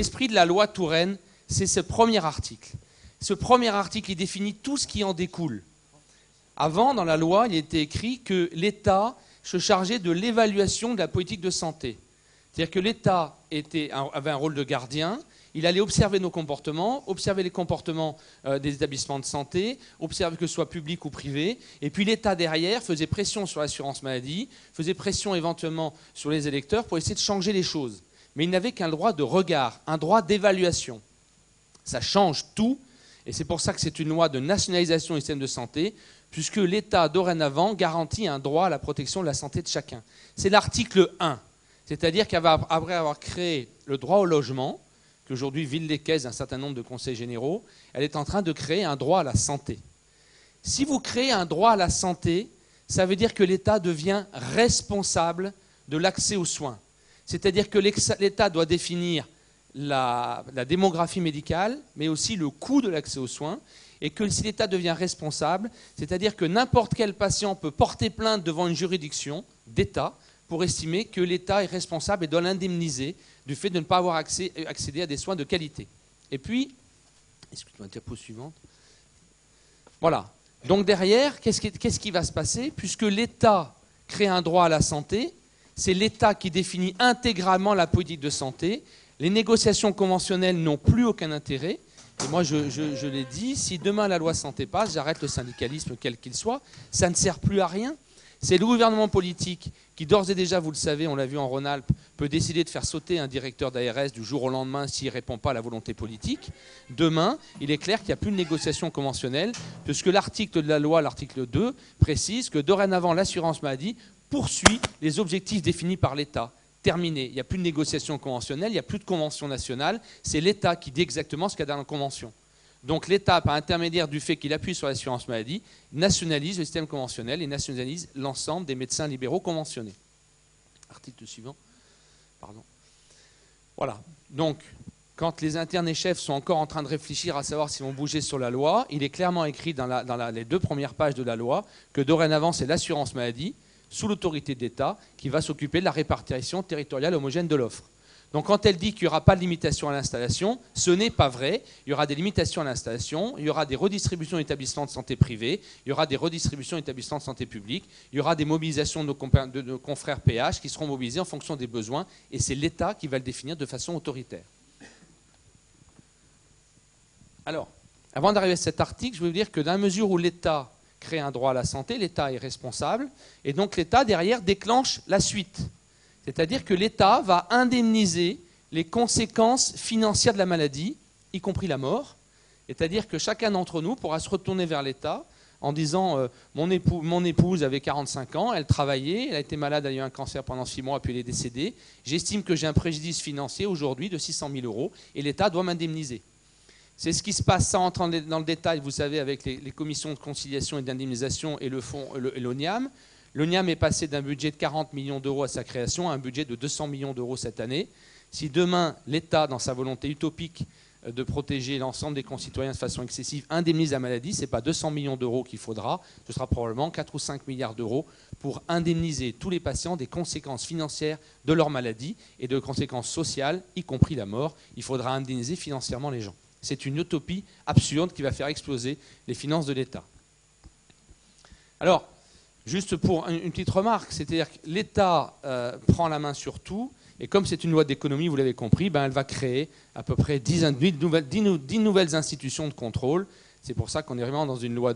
L'esprit de la loi Touraine, c'est ce premier article. Ce premier article, il définit tout ce qui en découle. Avant, dans la loi, il était écrit que l'État se chargeait de l'évaluation de la politique de santé. C'est-à-dire que l'État avait un rôle de gardien, il allait observer nos comportements, observer les comportements des établissements de santé, observer que ce soit public ou privé, et puis l'État derrière faisait pression sur l'assurance maladie, faisait pression éventuellement sur les électeurs pour essayer de changer les choses. Mais il n'avait qu'un droit de regard, un droit d'évaluation. Ça change tout, et c'est pour ça que c'est une loi de nationalisation du système de santé, puisque l'État, dorénavant, garantit un droit à la protection de la santé de chacun. C'est l'article 1, c'est-à-dire qu'après avoir créé le droit au logement, qu'aujourd'hui Ville-les-Caisses, un certain nombre de conseils généraux, elle est en train de créer un droit à la santé. Si vous créez un droit à la santé, ça veut dire que l'État devient responsable de l'accès aux soins. C'est-à-dire que l'État doit définir la démographie médicale, mais aussi le coût de l'accès aux soins, et que si l'État devient responsable, c'est-à-dire que n'importe quel patient peut porter plainte devant une juridiction d'État pour estimer que l'État est responsable et doit l'indemniser du fait de ne pas avoir accédé à des soins de qualité. Et puis, excuse-moi, diapo suivante. Voilà. Donc derrière, qu'est-ce qui va se passer? Puisque l'État crée un droit à la santé, c'est l'État qui définit intégralement la politique de santé. Les négociations conventionnelles n'ont plus aucun intérêt. Et moi, je l'ai dit, si demain la loi santé passe, j'arrête le syndicalisme quel qu'il soit, ça ne sert plus à rien. C'est le gouvernement politique qui, d'ores et déjà, vous le savez, on l'a vu en Rhône-Alpes, peut décider de faire sauter un directeur d'ARS du jour au lendemain s'il ne répond pas à la volonté politique. Demain, il est clair qu'il n'y a plus de négociation conventionnelle, puisque l'article de la loi, l'article 2, précise que dorénavant, l'assurance maladie poursuit les objectifs définis par l'État. Terminé. Il n'y a plus de négociation conventionnelle, il n'y a plus de convention nationale. C'est l'État qui dit exactement ce qu'il y a dans la convention. Donc l'État, par intermédiaire du fait qu'il appuie sur l'assurance maladie, nationalise le système conventionnel et nationalise l'ensemble des médecins libéraux conventionnés. Article suivant. Pardon. Voilà. Donc, quand les internes et chefs sont encore en train de réfléchir à savoir s'ils vont bouger sur la loi, il est clairement écrit dans les 2 premières pages de la loi que dorénavant, c'est l'assurance maladie, sous l'autorité de l'État, qui va s'occuper de la répartition territoriale homogène de l'offre. Donc quand elle dit qu'il n'y aura pas de limitation à l'installation, ce n'est pas vrai. Il y aura des limitations à l'installation, il y aura des redistributions d'établissements de santé privés, il y aura des redistributions d'établissements de santé publics, il y aura des mobilisations de nos confrères PH qui seront mobilisés en fonction des besoins, et c'est l'État qui va le définir de façon autoritaire. Alors, avant d'arriver à cet article, je veux vous dire que dans la mesure où l'État crée un droit à la santé, l'État est responsable, et donc l'État, derrière, déclenche la suite. C'est-à-dire que l'État va indemniser les conséquences financières de la maladie, y compris la mort. C'est-à-dire que chacun d'entre nous pourra se retourner vers l'État en disant mon épouse avait 45 ans, elle travaillait, elle a été malade, elle a eu un cancer pendant 6 mois, puis elle est décédée. J'estime que j'ai un préjudice financier aujourd'hui de 600 000 € et l'État doit m'indemniser. C'est ce qui se passe, sans rentrer dans le détail, vous savez, avec les commissions de conciliation et d'indemnisation et le fonds, l'ONIAM. L'ONIAM est passé d'un budget de 40 millions d'euros à sa création à un budget de 200 millions d'euros cette année. Si demain, l'État, dans sa volonté utopique de protéger l'ensemble des concitoyens de façon excessive, indemnise la maladie, ce n'est pas 200 millions d'euros qu'il faudra, ce sera probablement 4 ou 5 milliards d'euros pour indemniser tous les patients des conséquences financières de leur maladie et de conséquences sociales, y compris la mort. Il faudra indemniser financièrement les gens. C'est une utopie absurde qui va faire exploser les finances de l'État. Alors, juste pour une petite remarque, c'est-à-dire que l'État prend la main sur tout, et comme c'est une loi d'économie, vous l'avez compris, ben elle va créer à peu près 10 nouvelles institutions de contrôle. C'est pour ça qu'on est vraiment dans une loi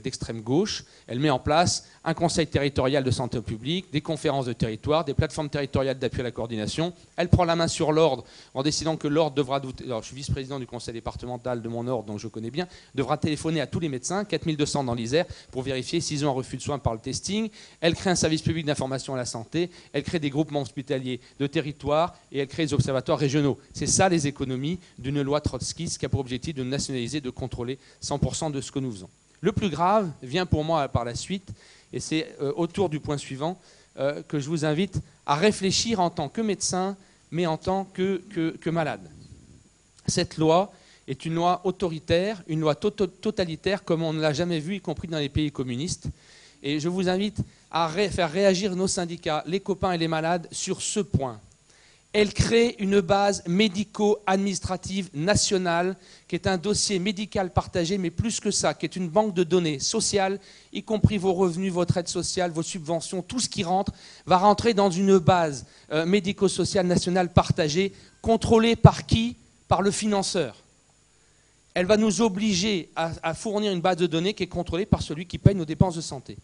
d'extrême gauche. Elle met en place un conseil territorial de santé publique, des conférences de territoire, des plateformes territoriales d'appui à la coordination. Elle prend la main sur l'ordre en décidant que l'ordre devra... Alors, je suis vice-président du conseil départemental de mon ordre, donc je connais bien. Devra téléphoner à tous les médecins, 4200 dans l'Isère, pour vérifier s'ils ont un refus de soins par le testing. Elle crée un service public d'information à la santé. Elle crée des groupements hospitaliers de territoire et elle crée des observatoires régionaux. C'est ça les économies d'une loi trotskiste qui a pour objectif de nationaliser, de contrôler 100% de ce que nous faisons. Le plus grave vient pour moi par la suite, et c'est autour du point suivant que je vous invite à réfléchir en tant que médecin, mais en tant que malade. Cette loi est une loi autoritaire, une loi totalitaire comme on ne l'a jamais vu, y compris dans les pays communistes. Et je vous invite à faire réagir nos syndicats, les copains et les malades, sur ce point. Elle crée une base médico-administrative nationale qui est un dossier médical partagé, mais plus que ça, qui est une banque de données sociales, y compris vos revenus, votre aide sociale, vos subventions, tout ce qui rentre, va rentrer dans une base médico-sociale nationale partagée, contrôlée par qui? Par le financeur. Elle va nous obliger à fournir une base de données qui est contrôlée par celui qui paye nos dépenses de santé.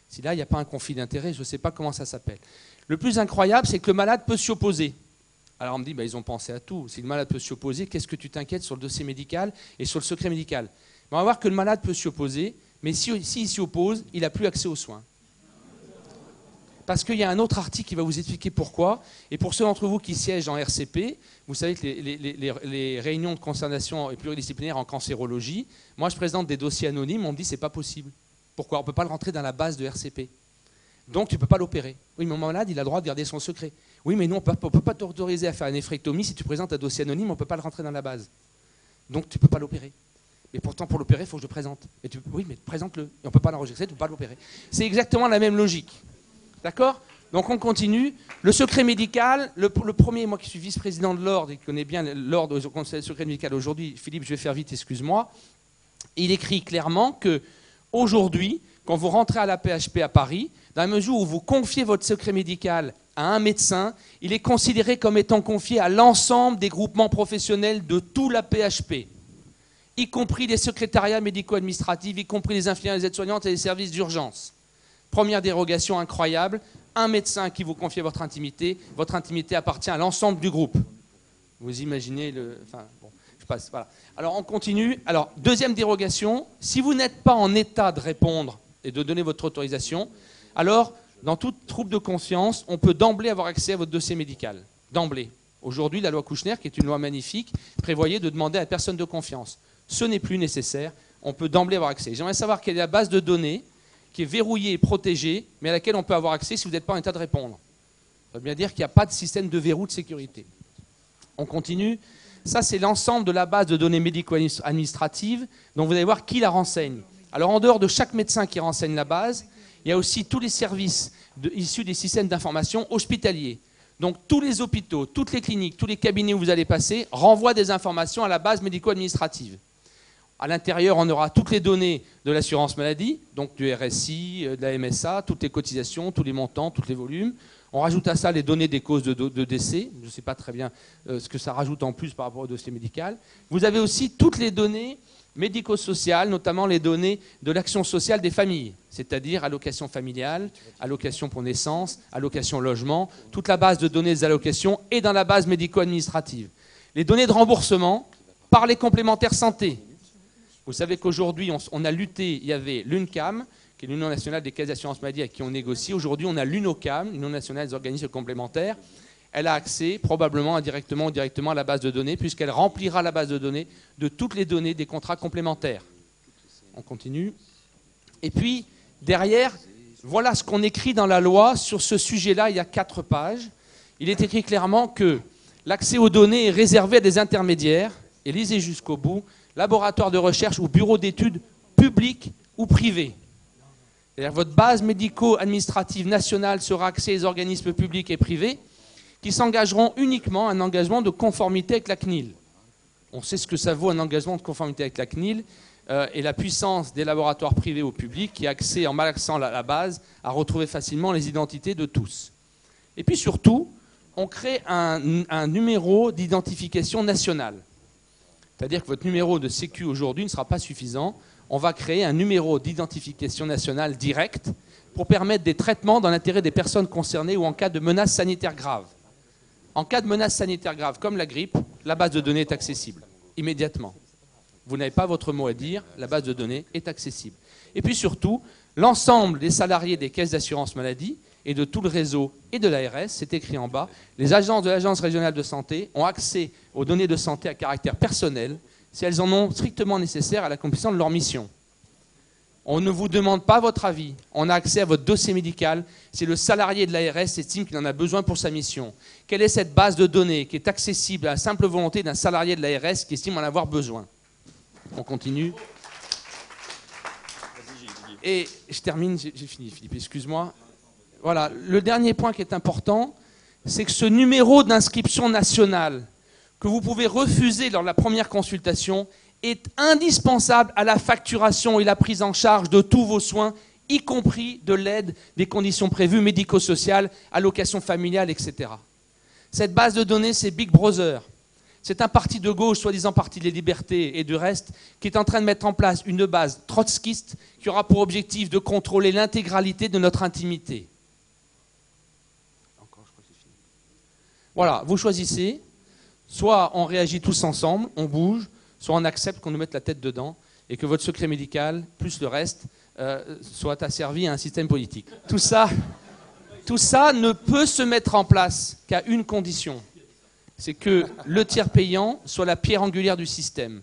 Si là, il n'y a pas un conflit d'intérêts, je ne sais pas comment ça s'appelle. Le plus incroyable, c'est que le malade peut s'y opposer. Alors on me dit, ils ont pensé à tout. Si le malade peut s'y opposer, qu'est-ce que tu t'inquiètes sur le dossier médical et sur le secret médical? On va voir que le malade peut s'y opposer, mais s'il s'y oppose, il n'a plus accès aux soins. Parce qu'il y a un autre article qui va vous expliquer pourquoi. Et pour ceux d'entre vous qui siègent en RCP, vous savez que les réunions de concertation pluridisciplinaire en cancérologie, moi je présente des dossiers anonymes, on me dit c'est pas possible. Pourquoi? On ne peut pas le rentrer dans la base de RCP. Donc tu ne peux pas l'opérer. Oui, mais mon malade, il a le droit de garder son secret. Oui, mais nous, on ne peut pas t'autoriser à faire une néphrectomie. Si tu présentes un dossier anonyme, on ne peut pas le rentrer dans la base. Donc tu ne peux pas l'opérer. Mais pourtant, pour l'opérer, il faut que je le présente. Oui, mais présente-le. Et on ne peut pas l'enregistrer, tu ne peux pas l'opérer. C'est exactement la même logique. D'accord? Donc on continue. Le secret médical, le premier, moi qui suis vice-président de l'ordre et qui connais bien l'ordre au Conseil de secret médical aujourd'hui, Philippe, je vais faire vite, excuse-moi, il écrit clairement que aujourd'hui, quand vous rentrez à la PHP à Paris, dans la mesure où vous confiez votre secret médical à un médecin, il est considéré comme étant confié à l'ensemble des groupements professionnels de tout la PHP, y compris les secrétariats médico-administratifs, y compris les infirmières, les aides-soignantes et les services d'urgence. Première dérogation incroyable, un médecin qui vous confie votre intimité appartient à l'ensemble du groupe. Vous imaginez le... Enfin, bon, je passe, voilà. Alors on continue. Alors, deuxième dérogation, si vous n'êtes pas en état de répondre et de donner votre autorisation, alors, dans toute trouble de conscience, on peut d'emblée avoir accès à votre dossier médical. D'emblée. Aujourd'hui, la loi Kouchner, qui est une loi magnifique, prévoyait de demander à personne de confiance. Ce n'est plus nécessaire. On peut d'emblée avoir accès. J'aimerais savoir quelle est la base de données qui est verrouillée et protégée, mais à laquelle on peut avoir accès si vous n'êtes pas en état de répondre. Ça veut bien dire qu'il n'y a pas de système de verrou de sécurité. On continue. Ça, c'est l'ensemble de la base de données médico-administratives, dont vous allez voir qui la renseigne. Alors, en dehors de chaque médecin qui renseigne la base, il y a aussi tous les services issus des systèmes d'information hospitaliers. Donc, tous les hôpitaux, toutes les cliniques, tous les cabinets où vous allez passer renvoient des informations à la base médico-administrative. À l'intérieur, on aura toutes les données de l'assurance maladie, donc du RSI, de la MSA, toutes les cotisations, tous les montants, tous les volumes. On rajoute à ça les données des causes de décès. Je ne sais pas très bien ce que ça rajoute en plus par rapport au dossier médical. Vous avez aussi toutes les données médico-sociales, notamment les données de l'action sociale des familles, c'est-à-dire allocation familiale, allocation pour naissance, allocation logement. Toute la base de données des allocations est dans la base médico-administrative. Les données de remboursement par les complémentaires santé. Vous savez qu'aujourd'hui, on a lutté, il y avait l'UNCAM, qui est l'Union nationale des caisses d'assurance maladie avec qui on négocie. Aujourd'hui, on a l'UNOCAM, l'Union nationale des organismes complémentaires. Elle a accès, probablement indirectement ou directement, à la base de données, puisqu'elle remplira la base de données de toutes les données des contrats complémentaires. On continue. Et puis, derrière, voilà ce qu'on écrit dans la loi. Sur ce sujet-là, il y a 4 pages. Il est écrit clairement que l'accès aux données est réservé à des intermédiaires, et lisez jusqu'au bout, laboratoire de recherche ou bureau d'études publics ou privés. C'est-à-dire votre base médico-administrative nationale sera accès aux organismes publics et privés qui s'engageront uniquement à un engagement de conformité avec la CNIL. On sait ce que ça vaut un engagement de conformité avec la CNIL et la puissance des laboratoires privés au public qui a accès, en malaxant la base, à retrouver facilement les identités de tous. Et puis surtout, on crée un numéro d'identification nationale. C'est-à-dire que votre numéro de sécu aujourd'hui ne sera pas suffisant. On va créer un numéro d'identification nationale direct pour permettre des traitements dans l'intérêt des personnes concernées ou en cas de menace sanitaire grave. En cas de menace sanitaire grave comme la grippe, la base de données est accessible immédiatement. Vous n'avez pas votre mot à dire, la base de données est accessible. Et puis surtout, l'ensemble des salariés des caisses d'assurance maladie et de tout le réseau et de l'ARS, c'est écrit en bas, les agences de l'Agence régionale de santé ont accès aux données de santé à caractère personnel si elles en ont strictement nécessaire à l'accomplissement de leur mission. On ne vous demande pas votre avis, on a accès à votre dossier médical si le salarié de l'ARS estime qu'il en a besoin pour sa mission. Quelle est cette base de données qui est accessible à la simple volonté d'un salarié de l'ARS qui estime en avoir besoin? On continue. Et je termine, j'ai fini Philippe, excuse-moi. Voilà, le dernier point qui est important, c'est que ce numéro d'inscription nationale que vous pouvez refuser lors de la première consultation est indispensable à la facturation et la prise en charge de tous vos soins, y compris de l'aide des conditions prévues médico-sociales, allocations familiales, etc. Cette base de données, c'est Big Brother. C'est un parti de gauche, soi-disant parti des libertés et du reste, qui est en train de mettre en place une base trotskiste qui aura pour objectif de contrôler l'intégralité de notre intimité. Voilà, vous choisissez. Soit on réagit tous ensemble, on bouge, soit on accepte qu'on nous mette la tête dedans et que votre secret médical, plus le reste, soit asservi à un système politique. Tout ça ne peut se mettre en place qu'à une condition. C'est que le tiers payant soit la pierre angulaire du système.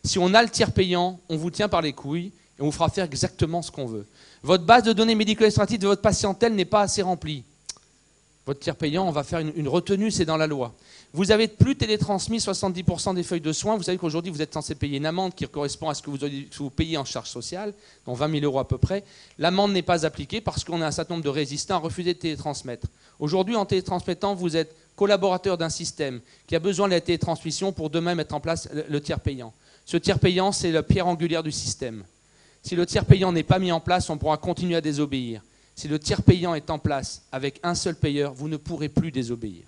Si on a le tiers payant, on vous tient par les couilles et on vous fera faire exactement ce qu'on veut. Votre base de données médico-administratives de votre patientèle n'est pas assez remplie. Votre tiers payant, on va faire une retenue, c'est dans la loi. Vous avez plus télétransmis 70% des feuilles de soins. Vous savez qu'aujourd'hui, vous êtes censé payer une amende qui correspond à ce que vous payez en charge sociale, donc 20 000 € à peu près. L'amende n'est pas appliquée parce qu'on a un certain nombre de résistants à refuser de télétransmettre. Aujourd'hui, en télétransmettant, vous êtes collaborateur d'un système qui a besoin de la télétransmission pour demain mettre en place le tiers payant. Ce tiers payant, c'est la pierre angulaire du système. Si le tiers payant n'est pas mis en place, on pourra continuer à désobéir. Si le tiers payant est en place avec un seul payeur, vous ne pourrez plus désobéir.